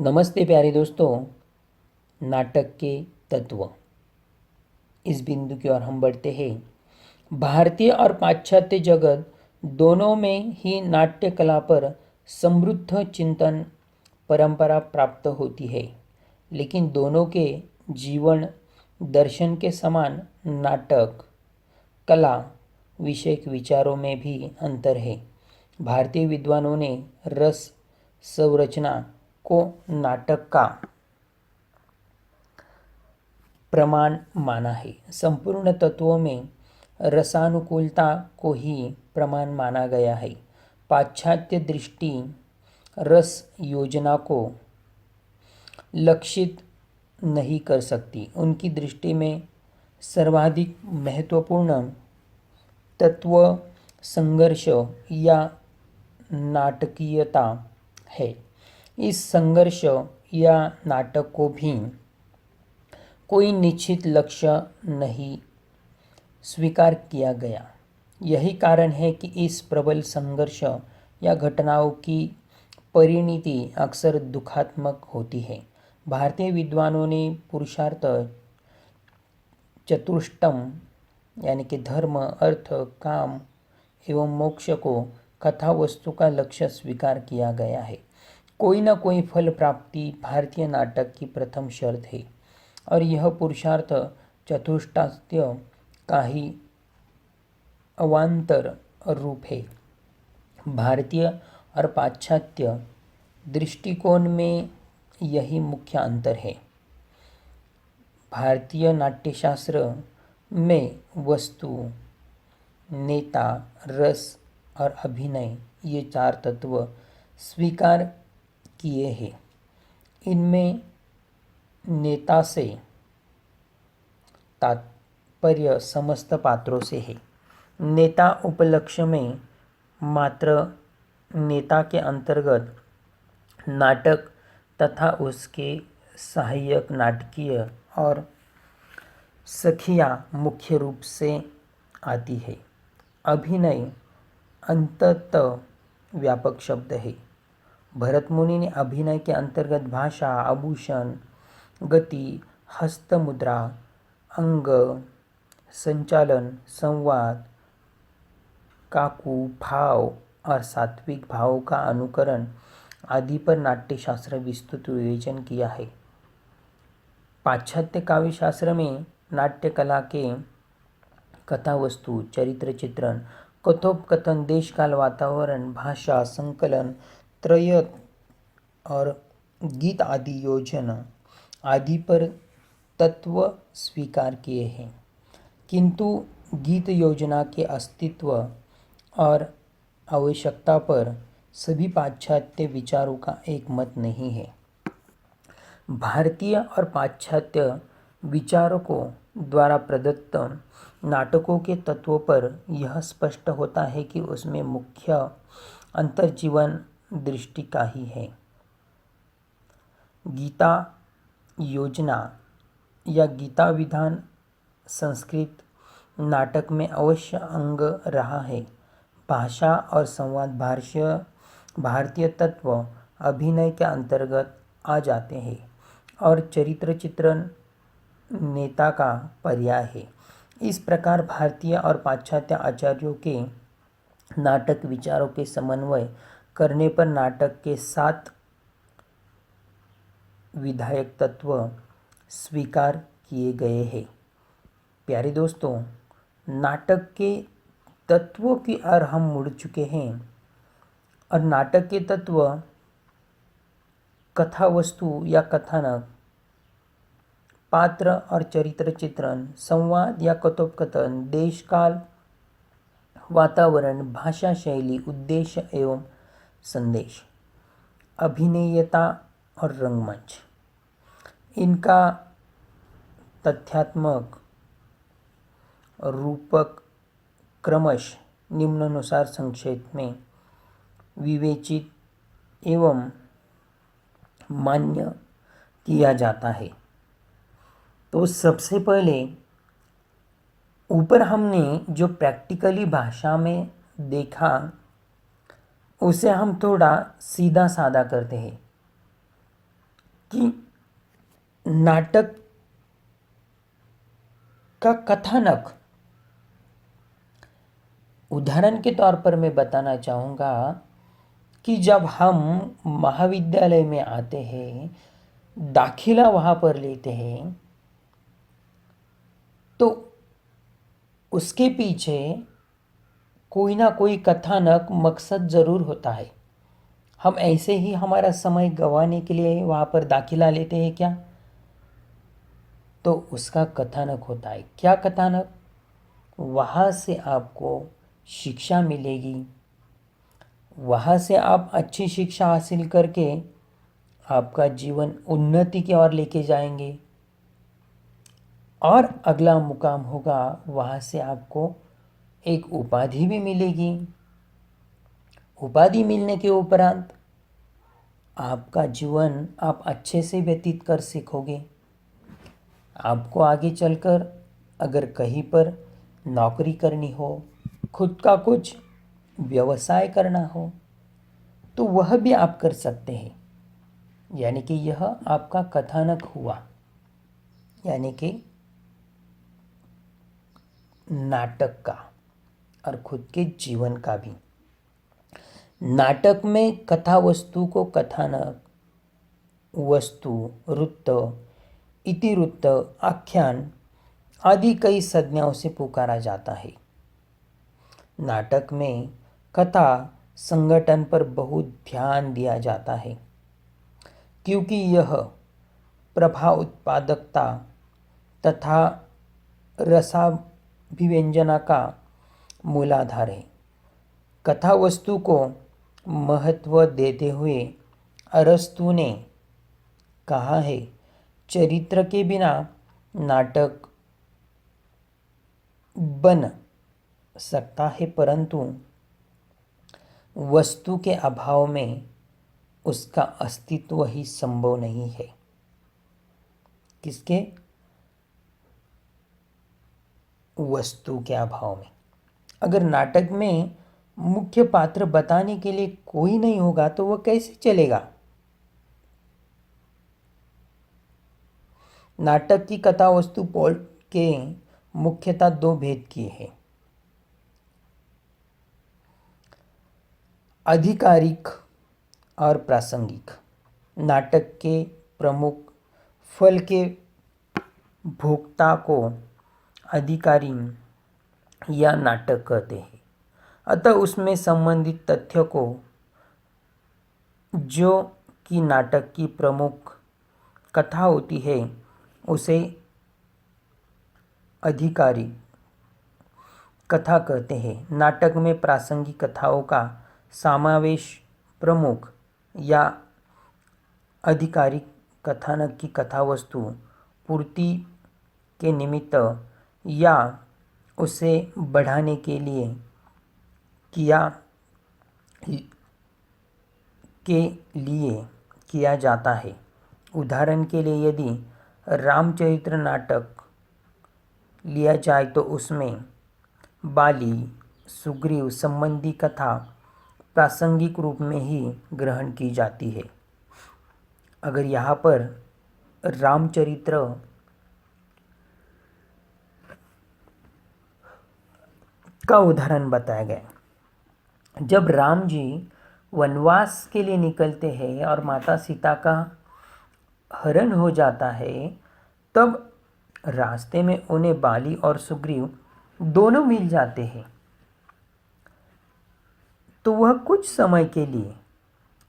नमस्ते प्यारे दोस्तों। नाटक के तत्व, इस बिंदु की ओर हम बढ़ते हैं। भारतीय और पाश्चात्य जगत दोनों में ही नाट्य कला पर समृद्ध चिंतन परंपरा प्राप्त होती है, लेकिन दोनों के जीवन दर्शन के समान नाटक कला विषयक विचारों में भी अंतर है। भारतीय विद्वानों ने रस संरचना को नाटक का प्रमाण माना है। संपूर्ण तत्वों में रसानुकूलता को ही प्रमाण माना गया है। पाश्चात्य दृष्टि रस योजना को लक्षित नहीं कर सकती। उनकी दृष्टि में सर्वाधिक महत्वपूर्ण तत्व संघर्ष या नाटकीयता है। इस संघर्ष या नाटक को भी कोई निश्चित लक्ष्य नहीं स्वीकार किया गया। यही कारण है कि इस प्रबल संघर्ष या घटनाओं की परिणति अक्सर दुखात्मक होती है। भारतीय विद्वानों ने पुरुषार्थ चतुष्टयम यानी कि धर्म, अर्थ, काम एवं मोक्ष को कथा वस्तु का लक्ष्य स्वीकार किया गया है। कोई न कोई फल प्राप्ति भारतीय नाटक की प्रथम शर्त है और यह पुरुषार्थ चतुष्टय का ही अवान्तर रूप है। भारतीय और पाश्चात्य दृष्टिकोण में यही मुख्य अंतर है। भारतीय नाट्यशास्त्र में वस्तु, नेता, रस और अभिनय ये चार तत्व स्वीकार किए हैं। इनमें नेता से तात्पर्य समस्त पात्रों से है। नेता उपलक्ष्य में मात्र नेता के अंतर्गत नाटक तथा उसके सहायक नाटकीय और सखिया मुख्य रूप से आती है। अभिनय अंततः व्यापक शब्द है। भरत मुनि ने अभिनय के अंतर्गत भाषा, आभूषण, गति, हस्त मुद्रा, अंग, संचालन, संवाद, काकू, भाव और सात्विक भावों का अनुकरण आदि पर नाट्यशास्त्र विस्तृत विवेचन किया है। पाश्चात्य काव्यशास्त्र में नाट्य कला के कथा वस्तु, चरित्र चित्रण, कथोपकथन, देश काल, वातावरण, भाषा, संकलन, त्रय और गीत आदि योजना आदि पर तत्व स्वीकार किए हैं, किंतु गीत योजना के अस्तित्व और आवश्यकता पर सभी पाश्चात्य विचारों का एक मत नहीं है। भारतीय और पाश्चात्य विचारकों द्वारा प्रदत्त नाटकों के तत्वों पर यह स्पष्ट होता है कि उसमें मुख्य अंतर जीवन दृष्टि का ही है। गीता योजना या गीता विधान संस्कृत नाटक में अवश्य अंग रहा है। भाषा और संवाद भारतीय तत्व अभिनय के अंतर्गत आ जाते हैं और चरित्र चित्रण नेता का पर्याय है। इस प्रकार भारतीय और पाश्चात्य आचार्यों के नाटक विचारों के समन्वय करने पर नाटक के 7 विधायक तत्व स्वीकार किए गए हैं। प्यारे दोस्तों, नाटक के तत्वों की ओर हम मुड़ चुके हैं और नाटक के तत्व कथा वस्तु या कथानक, पात्र और चरित्र चित्रण, संवाद या कथोपकथन, देश काल, वातावरण, भाषा शैली, उद्देश्य एवं संदेश, अभिनयता और रंगमंच, इनका तथ्यात्मक रूपक क्रमश निम्नानुसार संक्षेप में विवेचित एवं मान्य किया जाता है। तो सबसे पहले ऊपर हमने जो प्रैक्टिकली भाषा में देखा उसे हम थोड़ा सीधा साधा करते हैं। कि नाटक का कथानक, उदाहरण के तौर पर मैं बताना चाहूँगा कि जब हम महाविद्यालय में आते हैं, दाखिला वहाँ पर लेते हैं, तो उसके पीछे कोई ना कोई कथानक मकसद ज़रूर होता है। हम ऐसे ही हमारा समय गंवाने के लिए वहाँ पर दाखिला लेते हैं क्या? तो उसका कथानक होता है। क्या कथानक? वहाँ से आपको शिक्षा मिलेगी, वहाँ से आप अच्छी शिक्षा हासिल करके आपका जीवन उन्नति की ओर लेके जाएंगे, और अगला मुकाम होगा, वहाँ से आपको एक उपाधि भी मिलेगी। उपाधि मिलने के उपरांत आपका जीवन आप अच्छे से व्यतीत कर सीखोगे। आपको आगे चलकर अगर कहीं पर नौकरी करनी हो, खुद का कुछ व्यवसाय करना हो, तो वह भी आप कर सकते हैं। यानी कि यह आपका कथानक हुआ, यानी कि नाटक का और खुद के जीवन का भी। नाटक में कथा वस्तु को कथानक, वस्तु, वृत्त, इतिवृत्त, आख्यान आदि कई संज्ञाओं से पुकारा जाता है। नाटक में कथा संगठन पर बहुत ध्यान दिया जाता है, क्योंकि यह प्रभाव उत्पादकता तथा रसाभिव्यंजना का मूलाधार है। कथा वस्तु को महत्व देते हुए अरस्तु ने कहा है, चरित्र के बिना नाटक बन सकता है, परंतु वस्तु के अभाव में उसका अस्तित्व ही संभव नहीं है। किसके? वस्तु के अभाव में। अगर नाटक में मुख्य पात्र बताने के लिए कोई नहीं होगा तो वह कैसे चलेगा? नाटक की कथा वस्तु पॉल के मुख्यतः दो भेद की है। आधिकारिक और प्रासंगिक। नाटक के प्रमुख फल के भोक्ता को अधिकारी या नाटक कहते हैं। अतः उसमें संबंधित तथ्य को, जो कि नाटक की प्रमुख कथा होती है, उसे अधिकारी कथा कहते हैं। नाटक में प्रासंगिक कथाओं का समावेश प्रमुख या आधिकारिक कथानक की कथा वस्तु पूर्ति के निमित्त या उसे बढ़ाने के लिए किया जाता है। उदाहरण के लिए यदि रामचरित्र नाटक लिया जाए तो उसमें बाली सुग्रीव संबंधी कथा प्रासंगिक रूप में ही ग्रहण की जाती है। अगर यहाँ पर रामचरित्र का उदाहरण बताया गया, जब राम जी वनवास के लिए निकलते हैं और माता सीता का हरण हो जाता है, तब रास्ते में उन्हें बाली और सुग्रीव दोनों मिल जाते हैं। तो वह कुछ समय के लिए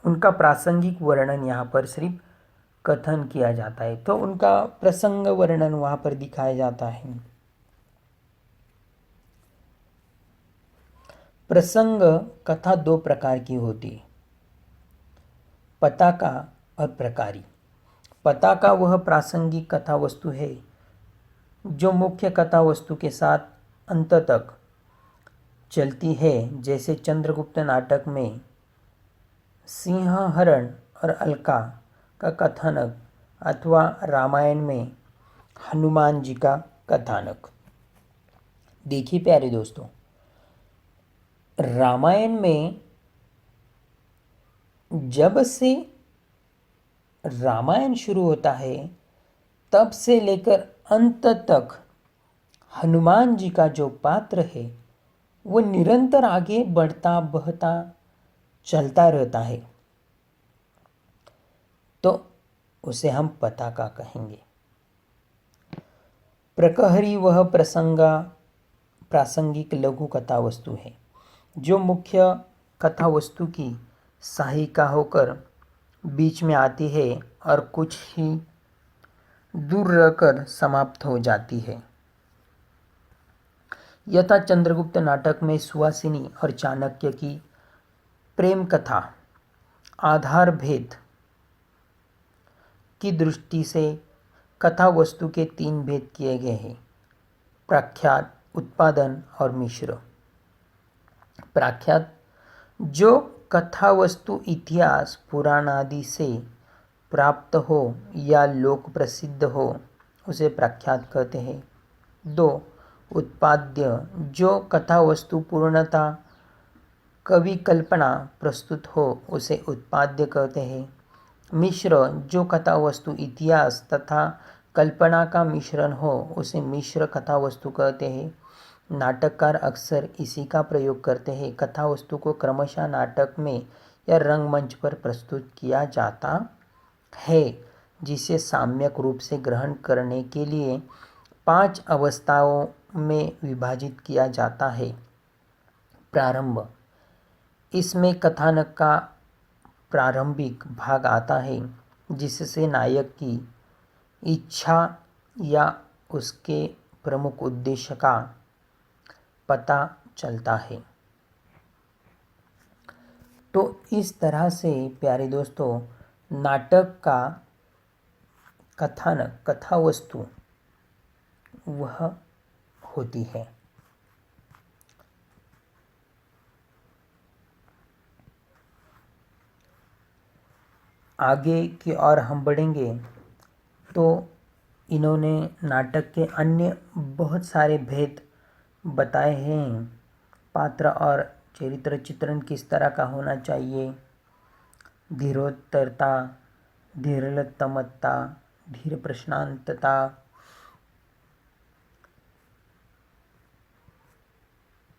उनका प्रासंगिक वर्णन यहाँ पर सिर्फ कथन किया जाता है, तो उनका प्रसंग वर्णन वहाँ पर दिखाया जाता है। प्रसंग कथा दो प्रकार की होती है, पताका और प्रकारी। पताका वह प्रासंगिक कथा वस्तु है जो मुख्य कथा वस्तु के साथ अंत तक चलती है, जैसे चंद्रगुप्त नाटक में सिंहहरण और अलका का कथानक, अथवा रामायण में हनुमान जी का कथानक। देखिए प्यारे दोस्तों, रामायण में जब से रामायण शुरू होता है तब से लेकर अंत तक हनुमान जी का जो पात्र है वो निरंतर आगे बढ़ता बहता चलता रहता है, तो उसे हम पताका कहेंगे। प्रकहरी वह प्रासंगिक लघु कथा वस्तु है जो मुख्य कथा वस्तु की सहायिका होकर बीच में आती है और कुछ ही दूर रहकर समाप्त हो जाती है। यथा चंद्रगुप्त नाटक में सुहासिनी और चाणक्य की प्रेम कथा आधार भेद की दृष्टि से कथा वस्तु के 3 भेद किए गए हैं: प्रख्यात, उत्पादन और मिश्र। प्रख्यात जो कथा वस्तु इतिहास पुराण आदि से प्राप्त हो या लोक प्रसिद्ध हो उसे प्रख्यात कहते हैं। 2. उत्पाद्य जो कथा वस्तु पूर्णतः कवि कल्पना प्रस्तुत हो उसे उत्पाद्य कहते हैं। मिश्र जो कथा वस्तु इतिहास तथा कल्पना का मिश्रण हो उसे मिश्र कथा वस्तु कहते हैं। नाटककार अक्सर इसी का प्रयोग करते हैं। कथा वस्तु को क्रमशः नाटक में या रंगमंच पर प्रस्तुत किया जाता है जिसे साम्यक रूप से ग्रहण करने के लिए 5 अवस्थाओं में विभाजित किया जाता है। प्रारंभ इसमें कथानक का प्रारंभिक भाग आता है जिससे नायक की इच्छा या उसके प्रमुख उद्देश्य का पता चलता है। तो इस तरह से प्यारे दोस्तों नाटक का कथानक कथा वस्तु वह होती है। आगे की ओर हम बढ़ेंगे तो इन्होंने नाटक के अन्य बहुत सारे भेद बताए हैं। पात्र और चरित्र चित्रण किस तरह का होना चाहिए, धीरोत्तरता, धीरलतमत्ता, धीर प्रश्नांतता,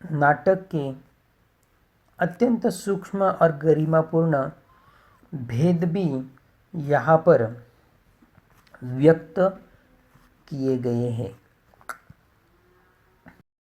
नाटक के अत्यंत सूक्ष्म और गरिमापूर्ण भेद भी यहाँ पर व्यक्त किए गए हैं।